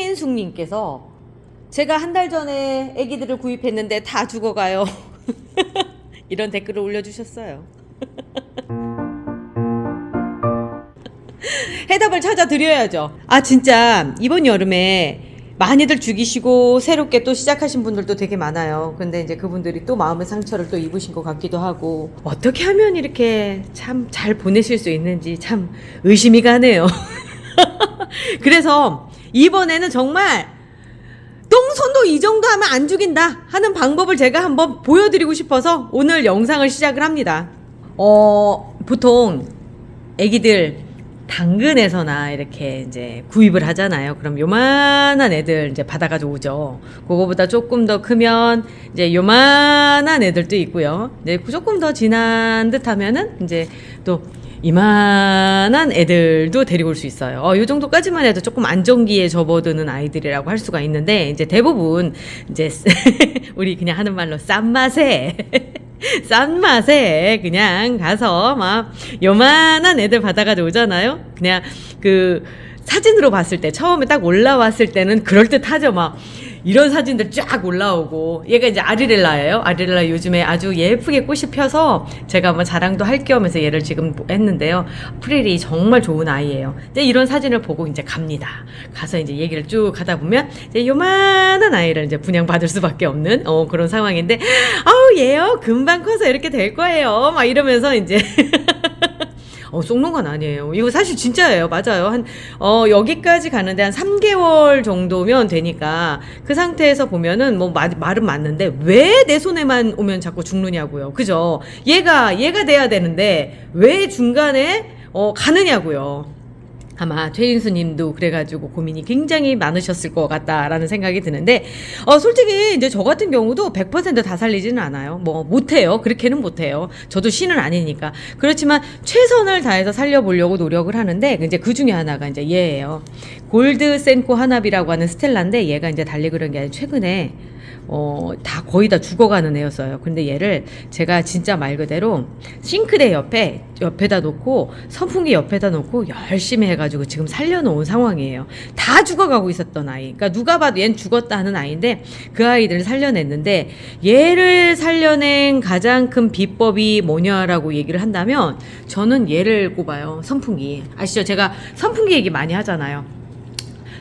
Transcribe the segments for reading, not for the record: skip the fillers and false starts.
최인숙님께서 제가 한 달 전에 애기들을 구입했는데 다 죽어가요. 이런 댓글을 올려주셨어요. 해답을 찾아 드려야죠. 아, 진짜 이번 여름에 많이들 죽이시고 새롭게 또 시작하신 분들도 되게 많아요. 근데 이제 그분들이 또 마음의 상처를 또 입으신 것 같기도 하고, 어떻게 하면 이렇게 참 잘 보내실 수 있는지 참 의심이 가네요. 그래서 이번에는 정말 똥손도 이 정도 하면 안 죽인다 하는 방법을 제가 한번 보여드리고 싶어서 오늘 영상을 시작을 합니다. 보통 애기들 당근에서나 이렇게 이제 구입을 하잖아요. 그럼 요만한 애들 이제 받아가지고 오죠. 그거보다 조금 더 크면 이제 요만한 애들도 있고요. 이제 조금 더 진한 듯 하면은 이제 또 이만한 애들도 데리고 올 수 있어요. 요 정도까지만 해도 조금 안정기에 접어드는 아이들이라고 할 수가 있는데, 이제 대부분 이제 우리 그냥 하는 말로 싼 맛에 그냥 가서 막 요만한 애들 받아가지고 오잖아요. 그냥 그 사진으로 봤을 때 처음에 딱 올라왔을 때는 그럴듯하죠. 막 이런 사진들 쫙 올라오고, 얘가 이제 아리렐라예요. 아리렐라 요즘에 아주 예쁘게 꽃이 펴서 제가 한번 자랑도 할 겸해서 얘를 지금 했는데요. 프릴이 정말 좋은 아이예요. 근데 이런 사진을 보고 이제 갑니다. 가서 이제 얘기를 쭉 하다 보면 이제 요만한 아이를 이제 분양받을 수밖에 없는 그런 상황인데, 아우 얘요 금방 커서 이렇게 될 거예요. 막 이러면서 이제 속는 건 아니에요. 이거 사실 진짜예요. 맞아요. 여기까지 가는데 한 3개월 정도면 되니까 그 상태에서 보면은 뭐 말은 맞는데 왜 내 손에만 오면 자꾸 죽느냐고요. 그죠? 얘가 돼야 되는데 왜 중간에 가느냐고요. 아마 최인수님도 그래가지고 고민이 굉장히 많으셨을 것 같다라는 생각이 드는데, 솔직히 이제 저 같은 경우도 100% 다 살리지는 않아요. 뭐 못해요. 그렇게는 못해요. 저도 신은 아니니까. 그렇지만 최선을 다해서 살려보려고 노력을 하는데, 이제 그 중에 하나가 이제 얘예요. 골드 센코 하나비라고 하는 스텔라인데, 얘가 이제 달리 그런 게 아니라 최근에 다 거의 다 죽어가는 애였어요. 근데 얘를 제가 진짜 말 그대로 싱크대 옆에다 놓고 선풍기 옆에다 놓고 열심히 해가지고 지금 살려놓은 상황이에요. 다 죽어가고 있었던 아이. 그러니까 누가 봐도 얜 죽었다 하는 아이인데 그 아이들을 살려냈는데, 얘를 살려낸 가장 큰 비법이 뭐냐라고 얘기를 한다면 저는 얘를 꼽아요. 선풍기. 아시죠? 제가 선풍기 얘기 많이 하잖아요.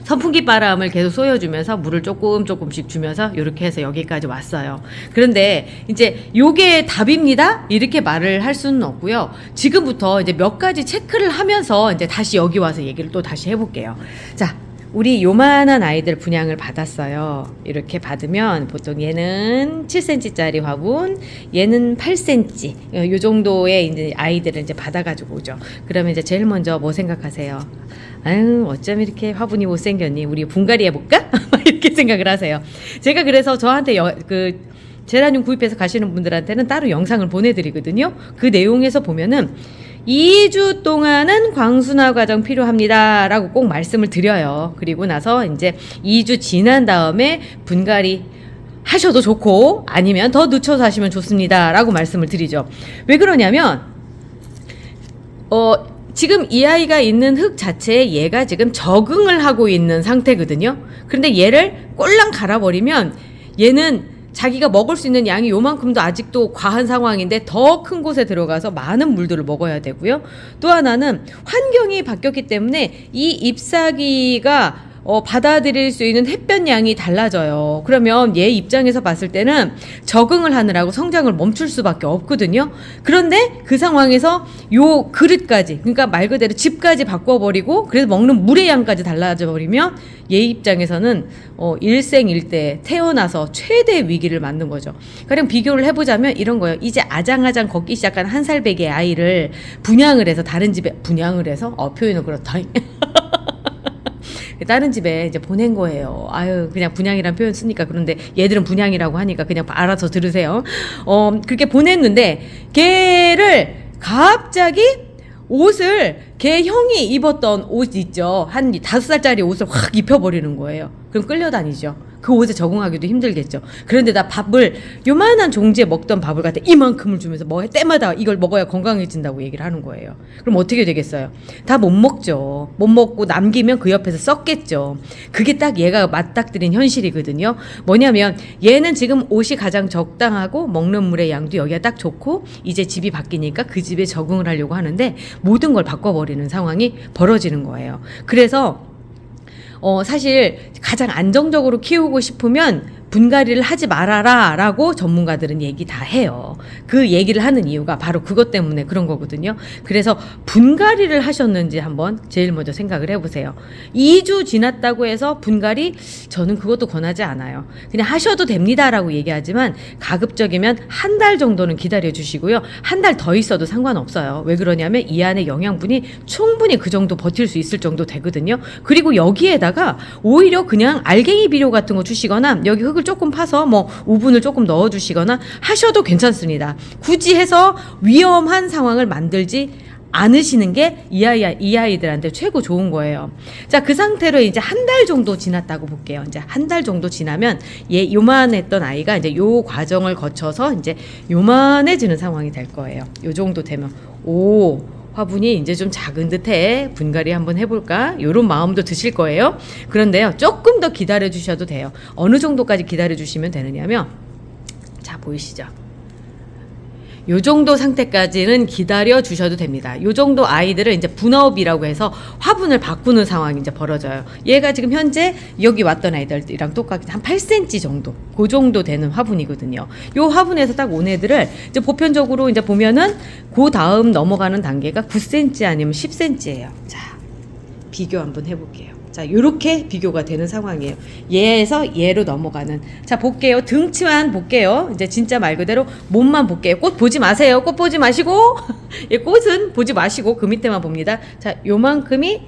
선풍기 바람을 계속 쏘여주면서 물을 조금씩 주면서 이렇게 해서 여기까지 왔어요. 그런데 이제 요게 답입니다? 이렇게 말을 할 수는 없고요. 지금부터 이제 몇 가지 체크를 하면서 이제 다시 여기 와서 얘기를 또 다시 해볼게요. 자, 우리 요만한 아이들 분양을 받았어요. 이렇게 받으면 보통 얘는 7cm짜리 화분, 얘는 8cm, 요 정도의 이제 아이들을 이제 받아가지고 오죠. 그러면 이제 제일 먼저 뭐 생각하세요? 아유, 어쩜 이렇게 화분이 못생겼니? 우리 분갈이 해볼까? 이렇게 생각을 하세요. 제가 그래서 저한테 제라늄 구입해서 가시는 분들한테는 따로 영상을 보내드리거든요. 그 내용에서 보면은 2주 동안은 광순화 과정 필요합니다 라고 꼭 말씀을 드려요. 그리고 나서 이제 2주 지난 다음에 분갈이 하셔도 좋고 아니면 더 늦춰서 하시면 좋습니다 라고 말씀을 드리죠. 왜 그러냐면 지금 이 아이가 있는 흙 자체에 얘가 지금 적응을 하고 있는 상태거든요. 그런데 얘를 꼴랑 갈아버리면 얘는 자기가 먹을 수 있는 양이 요만큼도 아직도 과한 상황인데 더 큰 곳에 들어가서 많은 물들을 먹어야 되고요. 또 하나는 환경이 바뀌었기 때문에 이 잎사귀가 받아들일 수 있는 햇볕 양이 달라져요. 그러면 얘 입장에서 봤을 때는 적응을 하느라고 성장을 멈출 수밖에 없거든요. 그런데 그 상황에서 요 그릇까지, 그러니까 말 그대로 집까지 바꿔버리고 그래서 먹는 물의 양까지 달라져 버리면 얘 입장에서는 일생일대 태어나서 최대 위기를 맞는 거죠. 가령 비교를 해보자면 이런 거예요. 이제 아장아장 걷기 시작한 1살배기의 아이를 분양을 해서 다른 집에 분양을 해서 표현은 그렇다. 다른 집에 이제 보낸 거예요. 아유, 그냥 분양이란 표현 쓰니까. 그런데 얘들은 분양이라고 하니까 그냥 알아서 들으세요. 그렇게 보냈는데 걔를 갑자기 옷을 걔 형이 입었던 옷 있죠. 한 5살짜리 옷을 확 입혀버리는 거예요. 그럼 끌려다니죠. 그 옷에 적응하기도 힘들겠죠. 그런데 나 밥을 요만한 종지에 먹던 밥을 갖다 이만큼을 주면서 때마다 이걸 먹어야 건강해진다고 얘기를 하는 거예요. 그럼 어떻게 되겠어요? 다 못 먹죠. 못 먹고 남기면 그 옆에서 썩겠죠. 그게 딱 얘가 맞닥뜨린 현실이거든요. 뭐냐면 얘는 지금 옷이 가장 적당하고 먹는 물의 양도 여기가 딱 좋고 이제 집이 바뀌니까 그 집에 적응을 하려고 하는데 모든 걸 바꿔버리는 상황이 벌어지는 거예요. 그래서 사실 가장 안정적으로 키우고 싶으면 분갈이를 하지 말아라 라고 전문가들은 얘기 다 해요. 그 얘기를 하는 이유가 바로 그것 때문에 그런 거거든요. 그래서 분갈이를 하셨는지 한번 제일 먼저 생각을 해보세요. 2주 지났다고 해서 분갈이 저는 그것도 권하지 않아요. 그냥 하셔도 됩니다 라고 얘기하지만 가급적이면 한 달 정도는 기다려 주시고요. 한 달 더 있어도 상관없어요. 왜 그러냐면 이 안에 영양분이 충분히 그 정도 버틸 수 있을 정도 되거든요. 그리고 여기에다가 오히려 그냥 알갱이 비료 같은 거 주시거나 여기 흙을 조금 파서 뭐 우분을 조금 넣어주시거나 하셔도 괜찮습니다. 굳이 해서 위험한 상황을 만들지 않으시는 게 이 아이들한테 최고 좋은 거예요. 자, 그 상태로 이제 한 달 정도 지났다고 볼게요. 이제 한 달 정도 지나면 요만했던 아이가 이제 요 과정을 거쳐서 이제 요만해지는 상황이 될 거예요. 요 정도 되면 화분이 이제 좀 작은 듯해. 분갈이 한번 해볼까? 이런 마음도 드실 거예요. 그런데요, 조금 더 기다려 주셔도 돼요. 어느 정도까지 기다려 주시면 되느냐면, 자, 보이시죠? 요 정도 상태까지는 기다려 주셔도 됩니다. 요 정도 아이들은 이제 분업이라고 해서 화분을 바꾸는 상황이 이제 벌어져요. 얘가 지금 현재 여기 왔던 아이들이랑 똑같이 한 8cm 정도, 그 정도 되는 화분이거든요. 요 화분에서 딱 온 애들을 이제 보편적으로 이제 보면은 그 다음 넘어가는 단계가 9cm 아니면 10cm예요. 자, 비교 한번 해볼게요. 자, 요렇게 비교가 되는 상황이에요. 얘에서 얘로 넘어가는. 자, 볼게요. 등치만 볼게요. 이제 진짜 말 그대로 몸만 볼게요. 꽃 보지 마세요. 꽃 보지 마시고. 예, 꽃은 보지 마시고 그 밑에만 봅니다. 자, 요만큼이죠.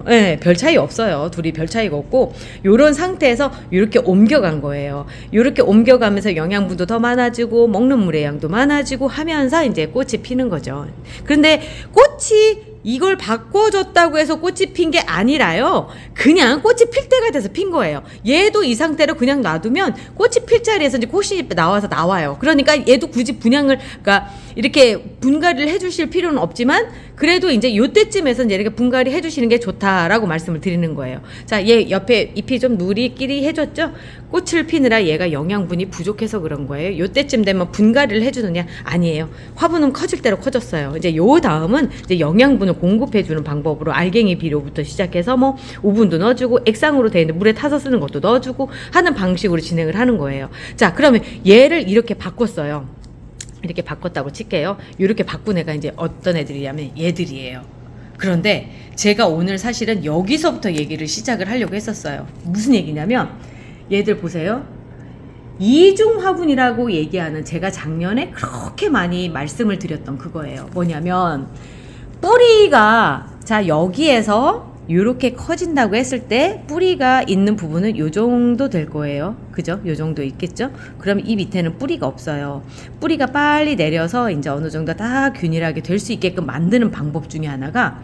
네, 별 차이 없어요. 둘이 별 차이가 없고 요런 상태에서 요렇게 옮겨간 거예요. 요렇게 옮겨가면서 영양분도 더 많아지고 먹는 물의 양도 많아지고 하면서 이제 꽃이 피는 거죠. 그런데 꽃이 이걸 바꿔줬다고 해서 꽃이 핀 게 아니라요. 그냥 꽃이 필 때가 돼서 핀 거예요. 얘도 이 상태로 그냥 놔두면 꽃이 필 자리에서 이제 꽃이 나와요. 그러니까 얘도 굳이 그러니까 이렇게 분갈이를 해주실 필요는 없지만 그래도 이제 요때쯤에서 이제 이렇게 분갈이 해주시는 게 좋다라고 말씀을 드리는 거예요. 자, 얘 옆에 잎이 좀 누리끼리 해줬죠? 꽃을 피느라 얘가 영양분이 부족해서 그런 거예요. 요때쯤 되면 분갈이를 해주느냐? 아니에요. 화분은 커질 대로 커졌어요. 이제 요 다음은 이제 영양분을 공급해주는 방법으로 알갱이 비료부터 시작해서 뭐 우분도 넣어주고 액상으로 되어 있는 물에 타서 쓰는 것도 넣어주고 하는 방식으로 진행을 하는 거예요. 자, 그러면 얘를 이렇게 바꿨어요. 이렇게 바꿨다고 칠게요. 이렇게 바꾼 애가 이제 어떤 애들이냐면 얘들이에요. 그런데 제가 오늘 사실은 여기서부터 얘기를 시작을 하려고 했었어요. 무슨 얘기냐면 얘들 보세요. 이중 화분이라고 얘기하는 제가 작년에 그렇게 많이 말씀을 드렸던 그거예요. 뭐냐면 뿌리가 자 여기에서 이렇게 커진다고 했을 때 뿌리가 있는 부분은 요 정도 될 거예요. 그죠? 요 정도 있겠죠? 그럼 이 밑에는 뿌리가 없어요. 뿌리가 빨리 내려서 이제 어느 정도 다 균일하게 될 수 있게끔 만드는 방법 중에 하나가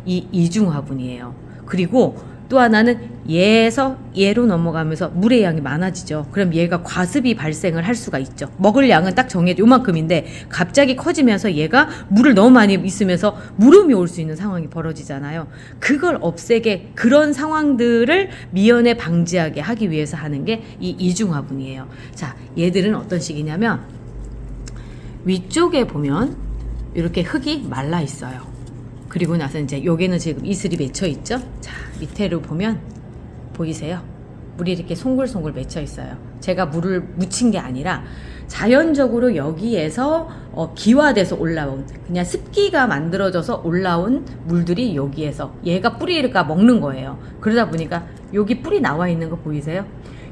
이 이중 화분이에요. 그리고 또 하나는 얘에서 얘로 넘어가면서 물의 양이 많아지죠. 그럼 얘가 과습이 발생을 할 수가 있죠. 먹을 양은 딱 정해져 요만큼인데 갑자기 커지면서 얘가 물을 너무 많이 있으면서 물음이 올 수 있는 상황이 벌어지잖아요. 그걸 없애게 그런 상황들을 미연에 방지하게 하기 위해서 하는 게 이 이중화분이에요. 자, 얘들은 어떤 식이냐면 위쪽에 보면 이렇게 흙이 말라 있어요. 그리고 나서 이제 여기는 지금 이슬이 맺혀 있죠. 자, 밑에로 보면 보이세요? 물이 이렇게 송글송글 맺혀 있어요. 제가 물을 묻힌 게 아니라 자연적으로 여기에서 기화돼서 올라온 그냥 습기가 만들어져서 올라온 물들이 여기에서 얘가 뿌리가 먹는 거예요. 그러다 보니까 여기 뿌리 나와 있는 거 보이세요?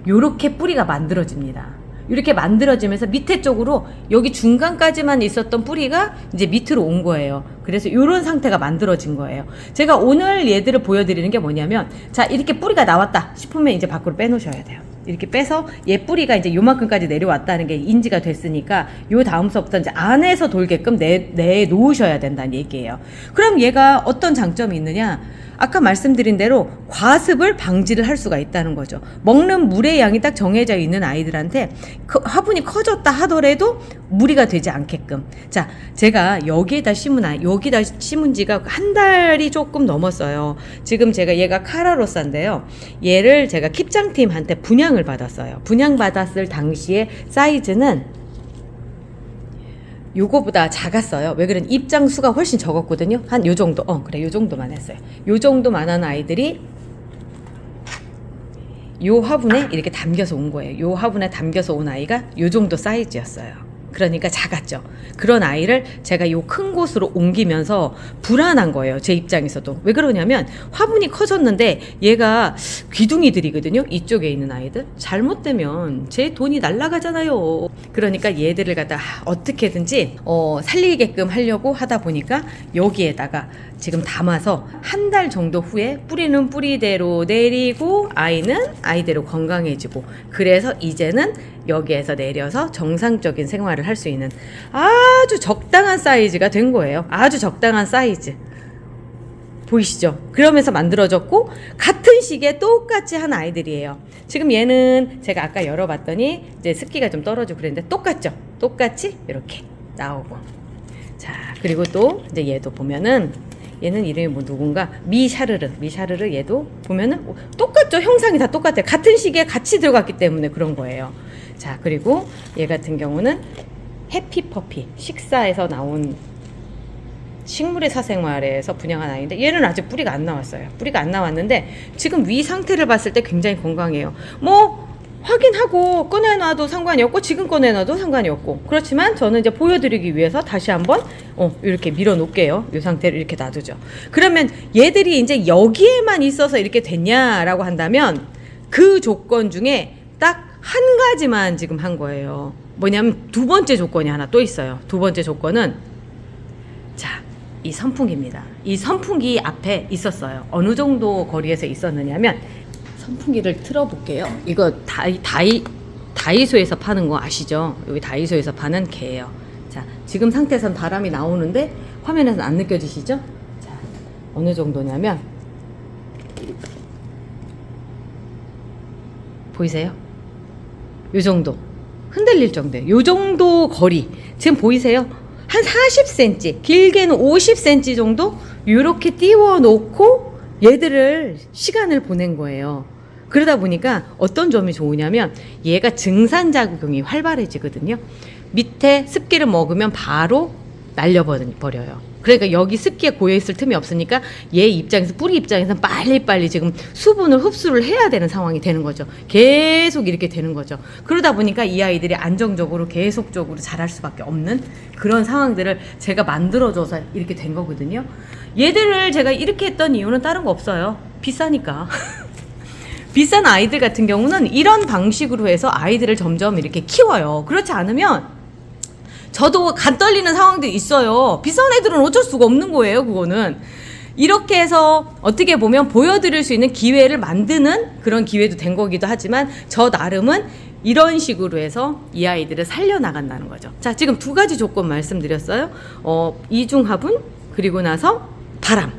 요렇게 뿌리가 만들어집니다. 이렇게 만들어지면서 밑에 쪽으로 여기 중간까지만 있었던 뿌리가 이제 밑으로 온 거예요. 그래서 이런 상태가 만들어진 거예요. 제가 오늘 얘들을 보여드리는 게 뭐냐면 자 이렇게 뿌리가 나왔다 싶으면 이제 밖으로 빼놓으셔야 돼요. 이렇게 빼서 얘 뿌리가 이제 요만큼까지 내려왔다는 게 인지가 됐으니까 요 다음서부터 이제 안에서 돌게끔 내 놓으셔야 된다는 얘기예요. 그럼 얘가 어떤 장점이 있느냐? 아까 말씀드린 대로 과습을 방지를 할 수가 있다는 거죠. 먹는 물의 양이 딱 정해져 있는 아이들한테 화분이 커졌다 하더라도 무리가 되지 않게끔. 자, 제가 여기다 심은 지가 한 달이 조금 넘었어요. 지금 제가 얘가 카라로사인데요. 얘를 제가 킵장팀한테 분양을 받았어요. 분양받았을 당시에 사이즈는 요거보다 작았어요. 왜 그런 입장수가 훨씬 적었거든요. 한 요 정도. 그래. 요 정도만 했어요. 요 정도만 한 아이들이 요 화분에 이렇게 담겨서 온 거예요. 요 화분에 담겨서 온 아이가 요 정도 사이즈였어요. 그러니까 작았죠. 그런 아이를 제가 요 큰 곳으로 옮기면서 불안한 거예요. 제 입장에서도. 왜 그러냐면 화분이 커졌는데 얘가 귀둥이들이거든요. 이쪽에 있는 아이들. 잘못되면 제 돈이 날아가잖아요. 그러니까 얘들을 갖다 어떻게든지 살리게끔 하려고 하다 보니까 여기에다가 지금 담아서 한 달 정도 후에 뿌리는 뿌리대로 내리고 아이는 아이대로 건강해지고, 그래서 이제는 여기에서 내려서 정상적인 생활을 할 수 있는 아주 적당한 사이즈가 된 거예요. 아주 적당한 사이즈 보이시죠? 그러면서 만들어졌고 같은 시기에 똑같이 한 아이들이에요. 지금 얘는 제가 아까 열어봤더니 이제 습기가 좀 떨어지고 그랬는데 똑같죠? 똑같이 이렇게 나오고. 자, 그리고 또 이제 얘도 보면은 얘는 이름이 뭐 누군가 미샤르르 얘도 보면은 똑같죠? 형상이 다 똑같아요. 같은 시기에 같이 들어갔기 때문에 그런 거예요. 자, 그리고 얘 같은 경우는 해피퍼피 식사에서 나온 식물의 사생활에서 분양한 아이인데 얘는 아직 뿌리가 안 나왔어요. 뿌리가 안 나왔는데 지금 위 상태를 봤을 때 굉장히 건강해요. 뭐 확인하고 꺼내놔도 상관이 없고 지금 꺼내놔도 상관이 없고, 그렇지만 저는 이제 보여드리기 위해서 다시 한번 이렇게 밀어 놓을게요. 이 상태를 이렇게 놔두죠. 그러면 얘들이 이제 여기에만 있어서 이렇게 됐냐라고 한다면 그 조건 중에 딱 한 가지만 지금 한 거예요. 뭐냐면 두 번째 조건이 하나 또 있어요. 두 번째 조건은 자, 이 선풍기입니다. 이 선풍기 앞에 있었어요. 어느 정도 거리에서 있었느냐면, 선풍기를 틀어볼게요. 이거 다이소에서 파는 거 아시죠? 여기 다이소에서 파는 개예요. 자, 지금 상태에선 바람이 나오는데 화면에서는 안 느껴지시죠? 자, 어느 정도냐면 보이세요? 요 정도 흔들릴 정도예요. 요 정도 거리 지금 보이세요? 한 40cm, 길게는 50cm 정도 이렇게 띄워 놓고 얘들을 시간을 보낸 거예요. 그러다 보니까 어떤 점이 좋으냐면 얘가 증산작용이 활발해지거든요. 밑에 습기를 먹으면 바로 날려버려요. 그러니까 여기 습기에 고여있을 틈이 없으니까 얘 입장에서, 뿌리 입장에서는 빨리빨리 지금 수분을 흡수를 해야 되는 상황이 되는 거죠. 계속 이렇게 되는 거죠. 그러다 보니까 이 아이들이 안정적으로 계속적으로 자랄 수밖에 없는 그런 상황들을 제가 만들어줘서 이렇게 된 거거든요. 얘들을 제가 이렇게 했던 이유는 다른 거 없어요. 비싸니까. 비싼 아이들 같은 경우는 이런 방식으로 해서 아이들을 점점 이렇게 키워요. 그렇지 않으면 저도 간 떨리는 상황들이 있어요. 비싼 애들은 어쩔 수가 없는 거예요. 그거는 이렇게 해서 어떻게 보면 보여드릴 수 있는 기회를 만드는 그런 기회도 된 거기도 하지만, 저 나름은 이런 식으로 해서 이 아이들을 살려나간다는 거죠. 자, 지금 두 가지 조건 말씀드렸어요. 이중 화분, 그리고 나서 바람,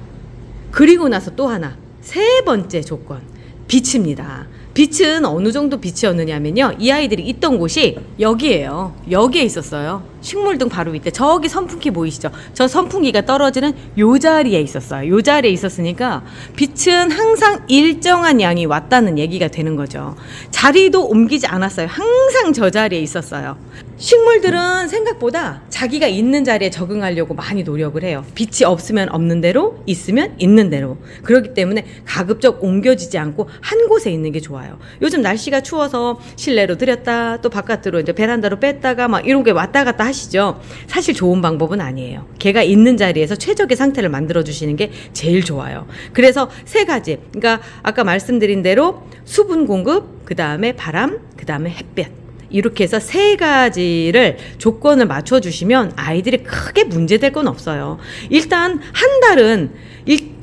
그리고 나서 또 하나, 세 번째 조건, 빛입니다. 빛은 어느 정도 빛이었느냐면요, 이 아이들이 있던 곳이 여기예요. 여기에 있었어요. 식물등 바로 밑에. 저기 선풍기 보이시죠? 저 선풍기가 떨어지는 요 자리에 있었어요. 요 자리에 있었으니까 빛은 항상 일정한 양이 왔다는 얘기가 되는 거죠. 자리도 옮기지 않았어요. 항상 저 자리에 있었어요. 식물들은 생각보다 자기가 있는 자리에 적응하려고 많이 노력을 해요. 빛이 없으면 없는 대로, 있으면 있는 대로. 그렇기 때문에 가급적 옮겨지지 않고 한 곳에 있는 게 좋아요. 요즘 날씨가 추워서 실내로 들였다, 또 바깥으로 이제 베란다로 뺐다가 막 이런 게 왔다 갔다 하시죠. 사실 좋은 방법은 아니에요. 걔가 있는 자리에서 최적의 상태를 만들어 주시는 게 제일 좋아요. 그래서 세 가지, 그러니까 아까 말씀드린 대로 수분 공급, 그 다음에 바람, 그 다음에 햇볕, 이렇게 해서 세 가지를 조건을 맞춰주시면 아이들이 크게 문제될 건 없어요. 일단 한 달은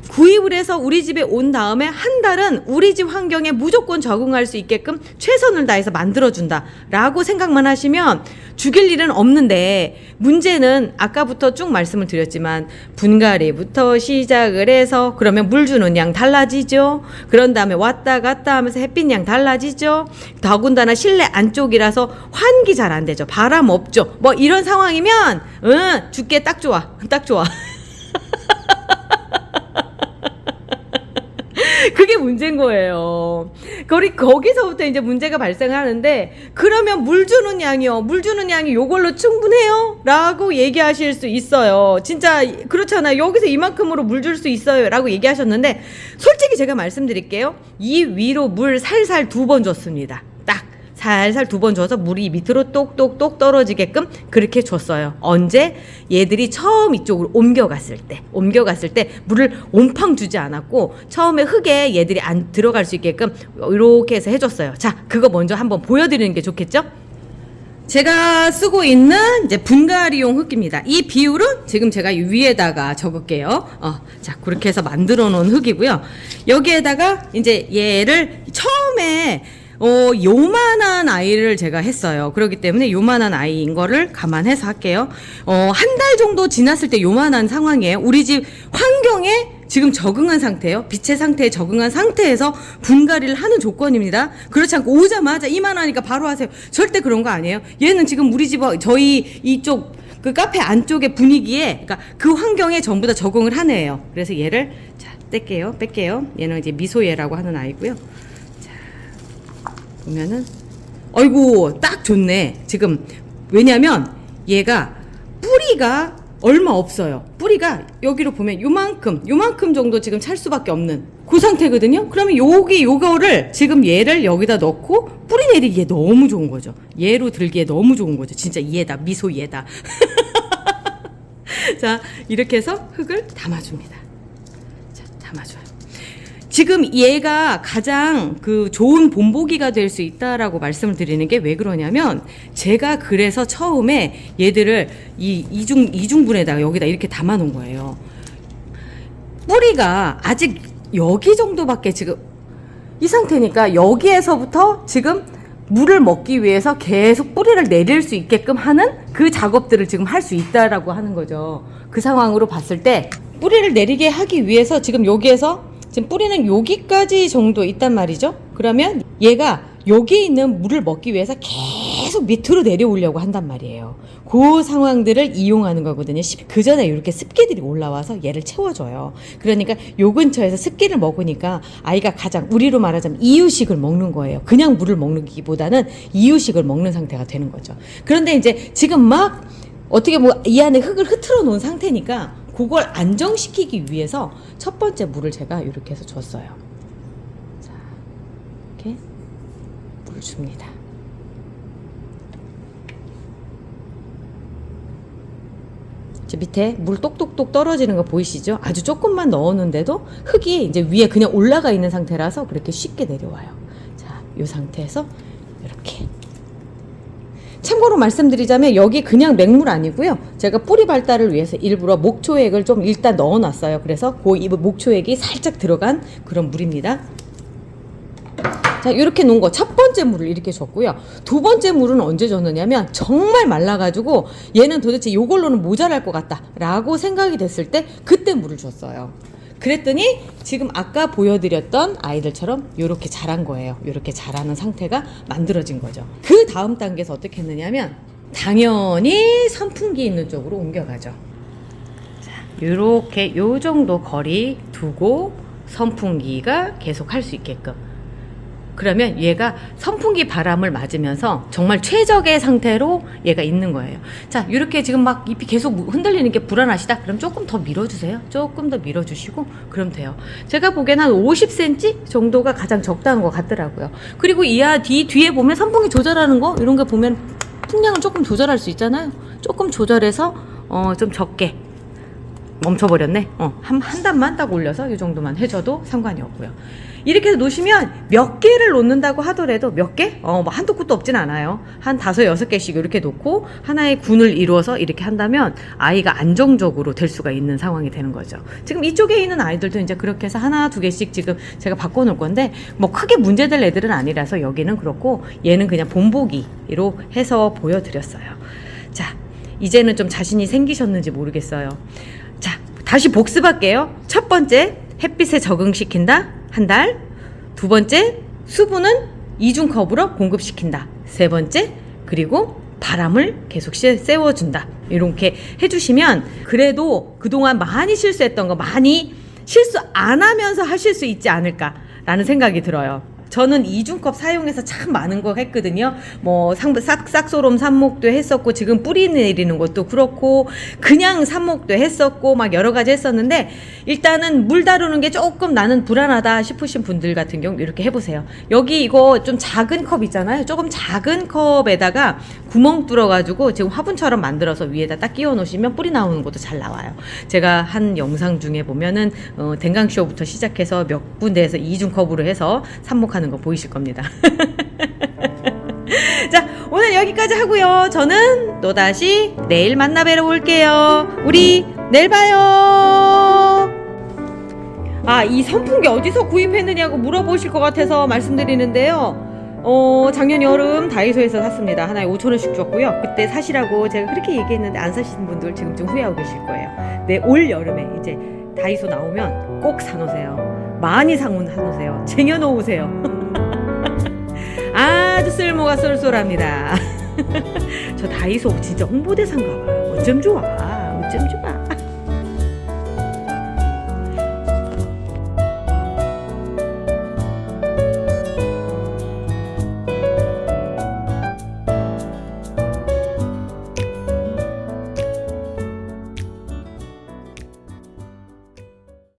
구입을 해서 우리 집에 온 다음에 한 달은 우리 집 환경에 무조건 적응할 수 있게끔 최선을 다해서 만들어준다 라고 생각만 하시면 죽일 일은 없는데, 문제는 아까부터 쭉 말씀을 드렸지만 분갈이부터 시작을 해서 그러면 물 주는 양 달라지죠. 그런 다음에 왔다 갔다 하면서 햇빛 양 달라지죠. 더군다나 실내 안쪽이라서 환기 잘 안 되죠. 바람 없죠. 뭐 이런 상황이면 죽게 딱 좋아. 딱 좋아. 그게 문제인 거예요. 거기서부터 이제 문제가 발생하는데, 그러면 물 주는 양이요. 물 주는 양이 요걸로 충분해요? 라고 얘기하실 수 있어요. 진짜 그렇잖아요. 여기서 이만큼으로 물 줄 수 있어요. 라고 얘기하셨는데, 솔직히 제가 말씀드릴게요. 이 위로 물 살살 2번 줬습니다. 딱. 살살 2번 줘서 물이 밑으로 똑똑똑 떨어지게끔 그렇게 줬어요. 언제? 얘들이 처음 이쪽으로 옮겨갔을 때 물을 옴팡 주지 않았고, 처음에 흙에 얘들이 안 들어갈 수 있게끔 이렇게 해서 해줬어요. 자, 그거 먼저 한번 보여드리는 게 좋겠죠? 제가 쓰고 있는 이제 분갈이용 흙입니다. 이 비율은 지금 제가 위에다가 적을게요. 자, 그렇게 해서 만들어 놓은 흙이고요. 여기에다가 이제 얘를 처음에 요만한 아이를 제가 했어요. 그렇기 때문에 요만한 아이인 거를 감안해서 할게요. 한 달 정도 지났을 때 요만한 상황이에요. 우리 집 환경에 지금 적응한 상태예요. 빛의 상태에 적응한 상태에서 분갈이를 하는 조건입니다. 그렇지 않고 오자마자 이만하니까 바로 하세요. 절대 그런 거 아니에요. 얘는 지금 우리 집, 저희 이쪽 그 카페 안쪽의 분위기에, 그러니까 그 환경에 전부 다 적응을 하는 애예요. 그래서 얘를 자, 뺄게요. 얘는 이제 미소얘라고 하는 아이고요. 보면은 어이구 딱 좋네. 지금 왜냐면 얘가 뿌리가 얼마 없어요. 뿌리가 여기로 보면 요만큼 정도 지금 찰 수밖에 없는 그 상태거든요. 그러면 요거를 지금 얘를 여기다 넣고 뿌리 내리기에 너무 좋은 거죠. 얘로 들기에 너무 좋은 거죠. 진짜 얘다. 미소 얘다. 자, 이렇게 해서 흙을 담아줍니다. 자, 담아줘요. 지금 얘가 가장 그 좋은 본보기가 될 수 있다라고 말씀을 드리는 게 왜 그러냐면, 제가 그래서 처음에 얘들을 이중분에다가 여기다 이렇게 담아 놓은 거예요. 뿌리가 아직 여기 정도밖에 지금 이 상태니까 여기에서부터 지금 물을 먹기 위해서 계속 뿌리를 내릴 수 있게끔 하는 그 작업들을 지금 할 수 있다라고 하는 거죠. 그 상황으로 봤을 때 뿌리를 내리게 하기 위해서 지금 여기에서 지금 뿌리는 여기까지 정도 있단 말이죠. 그러면 얘가 여기 있는 물을 먹기 위해서 계속 밑으로 내려오려고 한단 말이에요. 그 상황들을 이용하는 거거든요. 그 전에 이렇게 습기들이 올라와서 얘를 채워줘요. 그러니까 요 근처에서 습기를 먹으니까 아이가 가장, 우리로 말하자면 이유식을 먹는 거예요. 그냥 물을 먹는 기보다는 이유식을 먹는 상태가 되는 거죠. 그런데 이제 지금 막 어떻게 뭐 이 안에 흙을 흐트러 놓은 상태니까 그걸 안정시키기 위해서 첫 번째 물을 제가 이렇게 해서 줬어요. 자, 이렇게 물을 줍니다. 저 밑에 물 똑똑똑 떨어지는 거 보이시죠? 아주 조금만 넣었는데도 흙이 이제 위에 그냥 올라가 있는 상태라서 그렇게 쉽게 내려와요. 자, 이 상태에서 이렇게. 참고로 말씀드리자면 여기 그냥 맹물 아니고요. 제가 뿌리 발달을 위해서 일부러 목초액을 좀 일단 넣어놨어요. 그래서 그 목초액이 살짝 들어간 그런 물입니다. 자, 이렇게 놓은 거 첫 번째 물을 이렇게 줬고요. 두 번째 물은 언제 줬느냐면 정말 말라가지고 얘는 도대체 이걸로는 모자랄 것 같다 라고 생각이 됐을 때 그때 물을 줬어요. 그랬더니 지금 아까 보여드렸던 아이들처럼 이렇게 자란 거예요. 이렇게 자라는 상태가 만들어진 거죠. 그 다음 단계에서 어떻게 했느냐면 당연히 선풍기 있는 쪽으로 옮겨가죠. 자, 이렇게 요 정도 거리 두고 선풍기가 계속 할 수 있게끔. 그러면 얘가 선풍기 바람을 맞으면서 정말 최적의 상태로 얘가 있는 거예요. 자, 이렇게 지금 막 잎이 계속 흔들리는 게 불안하시다? 그럼 조금 더 밀어주세요. 조금 더 밀어주시고 그럼 돼요. 제가 보기엔 한 50cm 정도가 가장 적당한 것 같더라고요. 그리고 뒤에 보면 선풍기 조절하는 거 이런 거 보면 풍량을 조금 조절할 수 있잖아요. 조금 조절해서 좀 적게 멈춰버렸네. 한 단만 딱 올려서 이 정도만 해줘도 상관이 없고요. 이렇게 해서 놓으시면 몇 개를 놓는다고 하더라도 몇 개? 뭐 한도 끝도 없진 않아요. 한 5-6개씩 이렇게 놓고 하나의 군을 이루어서 이렇게 한다면 아이가 안정적으로 될 수가 있는 상황이 되는 거죠. 지금 이쪽에 있는 아이들도 이제 그렇게 해서 1-2개씩 지금 제가 바꿔놓을 건데 뭐 크게 문제될 애들은 아니라서 여기는 그렇고 얘는 그냥 본보기로 해서 보여드렸어요. 자, 이제는 좀 자신이 생기셨는지 모르겠어요. 자, 다시 복습할게요. 첫 번째, 햇빛에 적응시킨다. 한 달. 두 번째, 수분은 이중컵으로 공급시킨다. 세 번째, 그리고 바람을 계속 쐬워준다. 이렇게 해주시면 그래도 그동안 많이 실수했던 거 많이 실수 안 하면서 하실 수 있지 않을까라는 생각이 들어요. 저는 이중컵 사용해서 참 많은 거 했거든요. 뭐 싹소롬 삽목도 했었고 지금 뿌리 내리는 것도 그렇고 그냥 삽목도 했었고 막 여러 가지 했었는데 일단은 물 다루는 게 조금 나는 불안하다 싶으신 분들 같은 경우 이렇게 해보세요. 여기 이거 좀 작은 컵 있잖아요. 조금 작은 컵에다가 구멍 뚫어가지고 지금 화분처럼 만들어서 위에다 딱 끼워 놓으시면 뿌리 나오는 것도 잘 나와요. 제가 한 영상 중에 보면은 댕강쇼부터 시작해서 몇 군데에서 이중컵으로 해서 삽목하는 거 보이실 겁니다. 자, 오늘 여기까지 하고요. 저는 또다시 내일 만나 뵈러 올게요. 우리 내일 봐요. 이 선풍기 어디서 구입했느냐고 물어보실 것 같아서 말씀드리는데요. 작년 여름 다이소에서 샀습니다. 하나에 5,000원씩 줬고요. 그때 사시라고 제가 그렇게 얘기했는데 안 사신 분들 지금 좀 후회하고 계실 거예요. 네, 올 여름에 이제 다이소 나오면 꼭 사놓으세요. 많이 사놓으세요. 쟁여놓으세요. 아주 쓸모가 쏠쏠합니다. 저 다이소 진짜 홍보대사인가 봐. 어쩜 좋아. 어쩜 좋아.